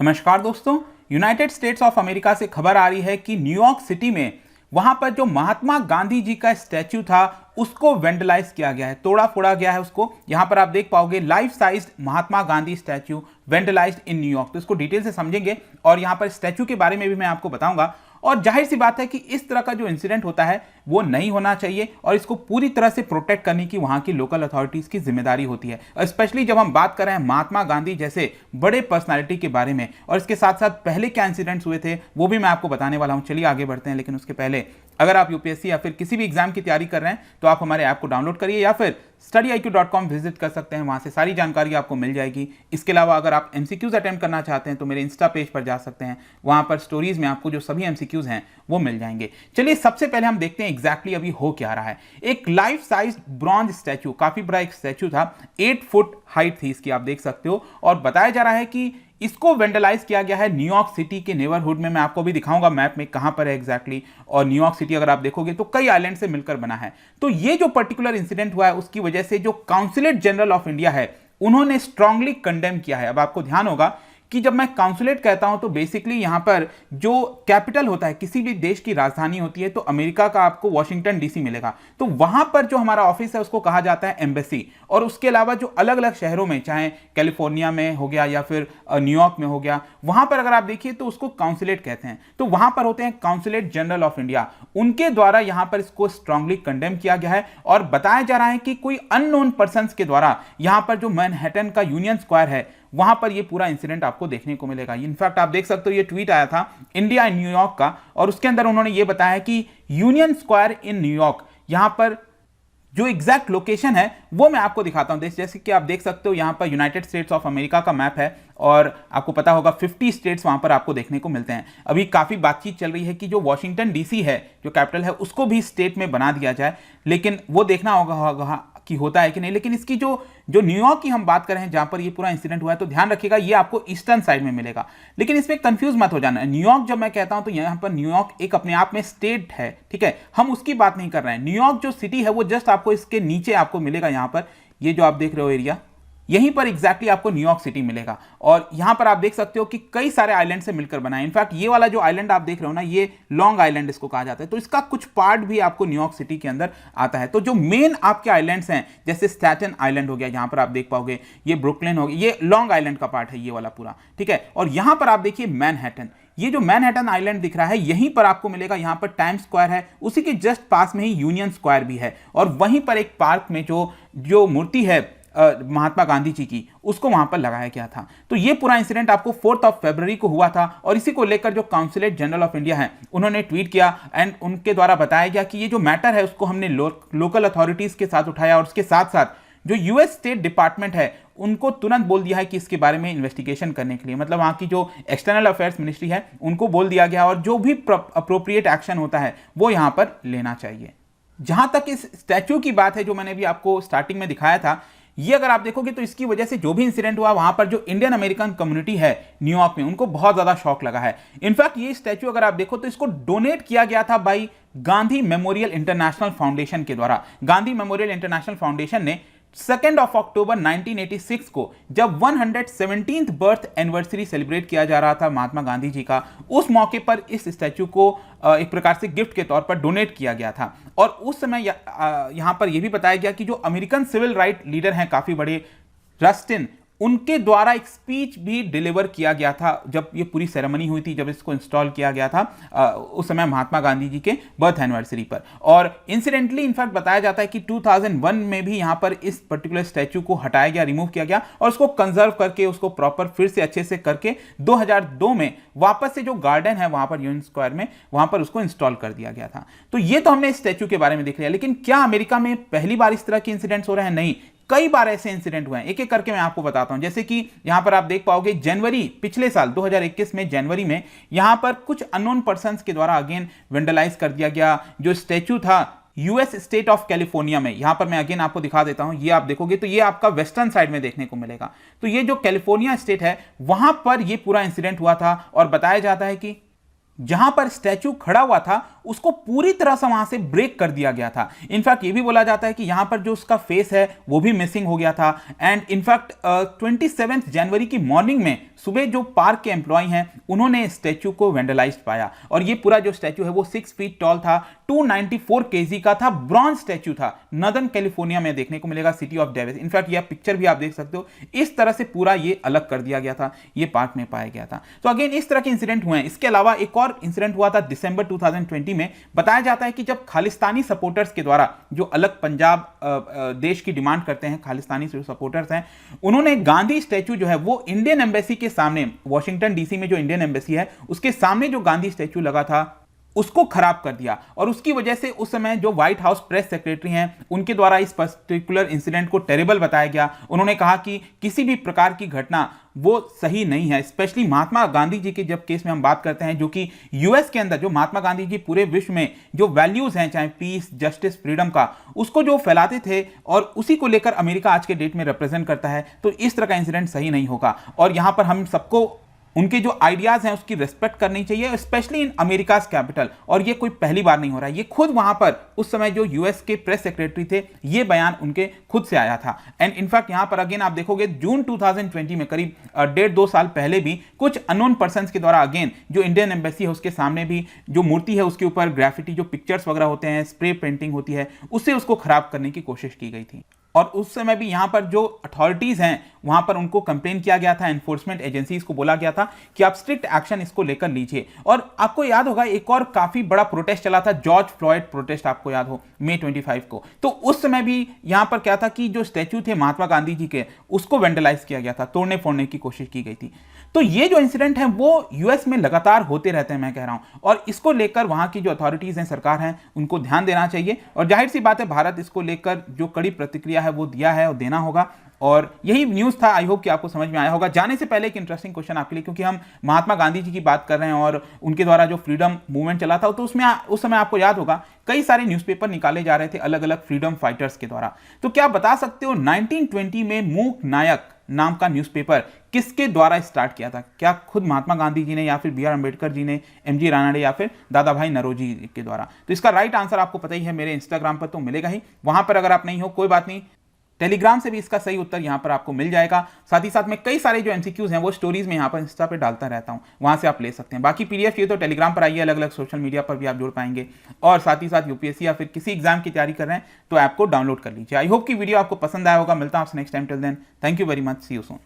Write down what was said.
नमस्कार दोस्तों। United states of America से खबर आ रही है कि न्यूयॉर्क सिटी में वहां पर जो महात्मा गांधी जी का स्टैच्यू था उसको वेंडलाइज किया गया है, तोड़ा फोड़ा गया है उसको। यहां पर आप देख पाओगे life size Mahatma Gandhi statue vandalised in New York. तो इसको डिटेल से समझेंगे और यहां पर स्टैच्यू के बारे में भी मैं आपको बताऊंगा। और जाहिर सी बात है कि इस तरह का जो इंसिडेंट होता है वो नहीं होना चाहिए और इसको पूरी तरह से प्रोटेक्ट करने की वहां की लोकल अथॉरिटीज की जिम्मेदारी होती है, स्पेशली जब हम बात कर रहे हैं महात्मा गांधी जैसे बड़े पर्सनालिटी के बारे में। और इसके साथ साथ पहले क्या इंसिडेंट्स हुए थे वो भी मैं आपको बताने वाला हूं। चलिए आगे बढ़ते हैं, लेकिन उसके पहले अगर आप यूपीएससी या फिर किसी भी एग्जाम की तैयारी कर रहे हैं तो आप हमारे ऐप को डाउनलोड करिए या फिर studiiq.com विजिट कर सकते हैं, वहां से सारी जानकारी आपको मिल जाएगी। इसके अलावा अगर आप एमसीक्यूज अटेम्प्ट करना चाहते हैं तो मेरे इंस्टा पेज पर जा सकते हैं, वहां पर स्टोरीज में आपको जो सभी एमसीक्यूज हैं वो मिल जाएंगे। चलिए सबसे पहले हम देखते हैं एग्जैक्टली अभी हो क्या रहा है। एक लाइफ साइज ब्रॉन्ज स्टैच्यू, काफी बड़ा एक स्टैच्यू था, 8 फुट हाइट थी इसकी, आप देख सकते हो। और बताया जा रहा है कि इसको वेंडलाइज किया गया है न्यूयॉर्क सिटी के नेबरहुड में। मैं आपको भी दिखाऊंगा मैप में कहां पर है एग्जैक्टली। और न्यूयॉर्क सिटी अगर आप देखोगे तो कई आइलैंड से मिलकर बना है। तो ये जो पर्टिकुलर इंसिडेंट हुआ है उसकी वजह से जो काउंसिलेट जनरल ऑफ इंडिया है उन्होंने स्ट्रांगली कंडेम किया है। अब आपको ध्यान होगा कि जब मैं काउंसिलेट कहता हूं तो बेसिकली यहां पर जो कैपिटल होता है, किसी भी देश की राजधानी होती है, तो अमेरिका का आपको वॉशिंगटन डीसी मिलेगा। तो वहां पर जो हमारा ऑफिस है उसको कहा जाता है एम्बेसी। और उसके अलावा जो अलग अलग शहरों में, चाहे कैलिफोर्निया में हो गया या फिर न्यूयॉर्क में हो गया, वहां पर अगर आप देखिए तो उसको काउंसिलेट कहते हैं। तो वहां पर होते हैं काउंसिलेट जनरल ऑफ इंडिया, उनके द्वारा यहां पर इसको स्ट्रांगली कंडेम किया गया है। और बताया जा रहा है कि कोई अननोन पर्सन के द्वारा यहां पर जो मैनहट्टन का यूनियन स्क्वायर है वहां पर ये पूरा इंसिडेंट आपको देखने को मिलेगा। इनफैक्ट आप देख सकते हो ये ट्वीट आया था इंडिया इन न्यूयॉर्क का, और उसके अंदर उन्होंने ये बताया कि यूनियन स्क्वायर इन न्यूयॉर्क, यहां पर जो एग्जैक्ट लोकेशन है वो मैं आपको दिखाता हूं। जैसे कि आप देख सकते हो यहां पर यूनाइटेड स्टेट्स ऑफ अमेरिका का मैप है और आपको पता होगा 50 स्टेट्स वहां पर आपको देखने को मिलते हैं। अभी काफी बातचीत चल रही है कि जो वॉशिंगटन डीसी है, जो कैपिटल है, उसको भी स्टेट में बना दिया जाए, लेकिन वो देखना होगा कि होता है कि नहीं। लेकिन इसकी जो न्यूयॉर्क की हम बात कर रहे हैं जहां पर ये पूरा इंसिडेंट हुआ है, तो ध्यान रखिएगा ये आपको ईस्टर्न साइड में मिलेगा। लेकिन इसमें कंफ्यूज मत हो जाना। न्यूयॉर्क जब मैं कहता हूं तो यहां पर न्यूयॉर्क एक अपने आप में स्टेट है, ठीक है, हम उसकी बात नहीं कर रहे हैं। न्यूयॉर्क जो सिटी है वो जस्ट आपको इसके नीचे आपको मिलेगा। यहां पर ये जो आप देख रहे हो एरिया, यहीं पर एग्जैक्टली आपको न्यूयॉर्क सिटी मिलेगा। और यहां पर आप देख सकते हो कि कई सारे आइलैंड से मिलकर बना है। इनफैक्ट ये वाला जो आइलैंड आप देख रहे हो ना, ये लॉन्ग आइलैंड इसको कहा जाता है। तो इसका कुछ पार्ट भी आपको न्यूयॉर्क सिटी के अंदर आता है। तो जो मेन आपके आइलैंड्स हैं, जैसे स्टैटन आइलैंड हो गया, यहां पर आप देख पाओगे, ये ब्रुकलिन हो गया, ये लॉन्ग आइलैंड का पार्ट है ये वाला पूरा, ठीक है। और यहां पर आप देखिए मैनहट्टन, ये जो मैनहट्टन आइलैंड दिख रहा है यहीं पर आपको मिलेगा। यहां पर टाइम्स स्क्वायर है, उसी के जस्ट पास में ही यूनियन स्क्वायर भी है। और वहीं पर एक पार्क में जो मूर्ति है महात्मा गांधी जी की, उसको वहां पर लगाया गया था। तो ये पूरा इंसिडेंट आपको 4 फरवरी को हुआ था। और इसी को लेकर जो काउंसिलेट जनरल ऑफ इंडिया है उन्होंने ट्वीट किया एंड उनके द्वारा बताया गया कि ये जो मैटर है उसको हमने लोकल अथॉरिटीज के साथ उठाया। और उसके साथ साथ जो यूएस स्टेट डिपार्टमेंट है उनको तुरंत बोल दिया है कि इसके बारे में इन्वेस्टिगेशन करने के लिए, मतलब वहां की जो एक्सटर्नल अफेयर्स मिनिस्ट्री है उनको बोल दिया गया और जो भी अप्रोप्रिएट एक्शन होता है वो यहां पर लेना चाहिए। जहां तक इस स्टैच्यू की बात है जो मैंने भी आपको स्टार्टिंग में दिखाया था, ये अगर आप देखोगे तो इसकी वजह से जो भी इंसिडेंट हुआ वहां पर जो इंडियन अमेरिकन कम्युनिटी है न्यूयॉर्क में, उनको बहुत ज्यादा शॉक लगा है। इनफैक्ट ये स्टैच्यू अगर आप देखो तो इसको डोनेट किया गया था by Gandhi memorial international foundation के द्वारा। गांधी मेमोरियल इंटरनेशनल फाउंडेशन ने 2 अक्टूबर 1986 को, जब 117th बर्थ एनिवर्सरी सेलिब्रेट किया जा रहा था महात्मा गांधी जी का, उस मौके पर इस स्टैच्यू को एक प्रकार से गिफ्ट के तौर पर डोनेट किया गया था। और उस समय यहां पर यह भी बताया गया कि जो अमेरिकन सिविल राइट लीडर हैं काफी बड़े, रस्टिन, उनके द्वारा एक स्पीच भी डिलीवर किया गया था जब ये पूरी सेरेमनी हुई थी, जब इसको इंस्टॉल किया गया था उस समय महात्मा गांधी जी के बर्थ एनिवर्सरी पर। और इंसिडेंटली इनफैक्ट बताया जाता है कि 2001 में भी यहां पर इस पर्टिकुलर स्टैच्यू को हटाया गया, रिमूव किया गया और उसको कंजर्व करके, उसको प्रॉपर फिर से अच्छे से करके 2002 में वापस से जो गार्डन है वहां पर यूनियन स्क्वायर में, वहां पर उसको इंस्टॉल कर दिया गया था। तो ये तो हमने इस स्टैच्यू के बारे में देख लिया। लेकिन क्या अमेरिका में पहली बार इस तरह के इंसिडेंट्स हो रहे हैं? नहीं, कई बार ऐसे इंसिडेंट हुए हैं। एक एक करके मैं आपको बताता हूं। जैसे कि यहां पर आप देख पाओगे जनवरी, पिछले साल 2021 में जनवरी में यहां पर कुछ अननोन पर्संस के द्वारा अगेन वेंडलाइज कर दिया गया जो स्टैच्यू था यूएस स्टेट ऑफ कैलिफोर्निया में। यहां पर मैं अगेन आपको दिखा देता हूं, ये आप देखोगे तो ये आपका वेस्टर्न साइड में देखने को मिलेगा। तो ये जो कैलिफोर्निया स्टेट है वहां पर ये पूरा इंसिडेंट हुआ था। और बताया जाता है कि जहां पर स्टैचू खड़ा हुआ था उसको पूरी तरह से वहां से ब्रेक कर दिया गया था। इनफैक्ट ये भी बोला जाता है कि यहां पर जो उसका फेस है वो भी मिसिंग हो गया था। एंड इनफैक्ट 27 जनवरी की मॉर्निंग में सुबह जो पार्क के एम्प्लॉय हैं उन्होंने स्टैचू को वेंडलाइज्ड पाया, और ये पूरा जो स्टैचू है वो 6 फीट टॉल था, 294 केजी का था, ब्रॉन्ज स्टैचू था। नॉर्दर्न कैलिफोर्निया में देखने को मिलेगा, सिटी ऑफ डेविस। इनफैक्ट यह पिक्चर भी आप देख सकते हो, इस तरह से पूरा ये अलग कर दिया गया था, ये पार्क में पाया गया था। तो अगेन इस तरह के इंसिडेंट हुए हैं। इसके अलावा एक और इंसिडेंट हुआ था दिसंबर 2020 में। बताया जाता है कि जब खालिस्तानी सपोर्टर्स के द्वारा, जो अलग पंजाब देश की डिमांड करते हैं, खालिस्तानी सपोर्टर्स हैं, उन्होंने गांधी स्टैचू जो है वो इंडियन एम्बेसी के सामने, वॉशिंगटन डीसी में जो इंडियन एम्बेसी है उसके सामने जो गांधी स्टैचू लगा था उसको खराब कर दिया। और उसकी वजह से उस समय जो व्हाइट हाउस प्रेस सेक्रेटरी हैं उनके द्वारा इस पर्टिकुलर इंसिडेंट को टेरेबल बताया गया। उन्होंने कहा कि किसी भी प्रकार की घटना वो सही नहीं है। स्पेशली महात्मा गांधी जी के जब केस में हम बात करते हैं, जो कि यूएस के अंदर जो महात्मा गांधी जी पूरे विश्व में जो वैल्यूज हैं, चाहे पीस, जस्टिस, फ्रीडम का, उसको जो फैलाते थे और उसी को लेकर अमेरिका आज के डेट में रिप्रेजेंट करता है, तो इस तरह का इंसिडेंट सही नहीं होगा। और यहां पर हम सबको उनके जो आइडियाज हैं उसकी रिस्पेक्ट करनी चाहिए, स्पेशली इन अमेरिकाज कैपिटल। और ये कोई पहली बार नहीं हो रहा है, ये खुद वहां पर उस समय जो यूएस के प्रेस सेक्रेटरी थे, ये बयान उनके खुद से आया था। एंड इनफैक्ट यहां पर अगेन आप देखोगे जून 2020 में, करीब 1.5-2 साल पहले भी कुछ अननोन पर्संस के द्वारा अगेन जो इंडियन एम्बेसी है उसके सामने भी जो मूर्ति है उसके ऊपर ग्राफिटी, जो पिक्चर्स वगैरह होते हैं, स्प्रे पेंटिंग होती है, उससे उसको खराब करने की कोशिश की गई थी। और उस समय भी यहाँ पर जो अथॉरिटीज़ हैं वहाँ पर उनको कंप्लेन किया गया था, एनफोर्समेंट एजेंसीज को बोला गया था कि आप स्ट्रिक्ट एक्शन इसको लेकर लीजिए। और आपको याद होगा एक और काफ़ी बड़ा प्रोटेस्ट चला था, जॉर्ज फ्लॉयड प्रोटेस्ट, आपको याद हो, मई 25 को। तो उस समय भी यहाँ पर क्या था कि जो स्टैचू थे महात्मा गांधी जी के, उसको वेंडलाइज किया गया था, तोड़ने फोड़ने की कोशिश की गई थी। तो ये जो इंसिडेंट है वो यूएस में लगातार होते रहते हैं, मैं कह रहा हूं। और इसको लेकर वहां की जो अथॉरिटीज हैं, सरकार है, उनको ध्यान देना चाहिए। और जाहिर सी बात है भारत इसको लेकर जो कड़ी प्रतिक्रिया है वो दिया है और देना होगा। और यही न्यूज़ था। आई होप कि आपको समझ में आया होगा। जाने से पहले एक इंटरेस्टिंग क्वेश्चन आपके लिए, क्योंकि हम महात्मा गांधी जी की बात कर रहे हैं और उनके द्वारा जो फ्रीडम मूवमेंट चला था, तो उसमें उस समय आपको याद होगा कई सारे न्यूज़पेपर निकाले जा रहे थे अलग अलग फ्रीडम फाइटर्स के द्वारा। तो क्या बता सकते हो 1920 में मूक नायक नाम का न्यूज़पेपर किसके द्वारा स्टार्ट किया था? क्या खुद महात्मा गांधी जी ने, या फिर बी आर अम्बेडकर जी ने, एमजी रानडे, या फिर दादा भाई नौरोजी के द्वारा? तो इसका राइट आंसर आपको पता ही है, मेरे इंस्टाग्राम पर तो मिलेगा ही। वहां पर अगर आप नहीं हो कोई बात नहीं, टेलीग्राम से भी इसका सही उत्तर यहां पर आपको मिल जाएगा। साथ ही साथ में कई सारे जो एमसीक्यूज हैं वो स्टोरीज में यहां पर इंस्टा पे डालता रहता हूं, वहां से आप ले सकते हैं। बाकी पीडीएफ चाहिए तो टेलीग्राम पर आइए, अलग अलग सोशल मीडिया पर भी आप जुड़ पाएंगे। और साथ ही साथ यूपीएससी या फिर किसी एग्जाम की तैयारी कर रहे हैं तो ऐप को डाउनलोड कर लीजिए। आई होप कि वीडियो आपको पसंद आया होगा। मिलता हूं आपसे next time. Till then, thank you very much, see you soon.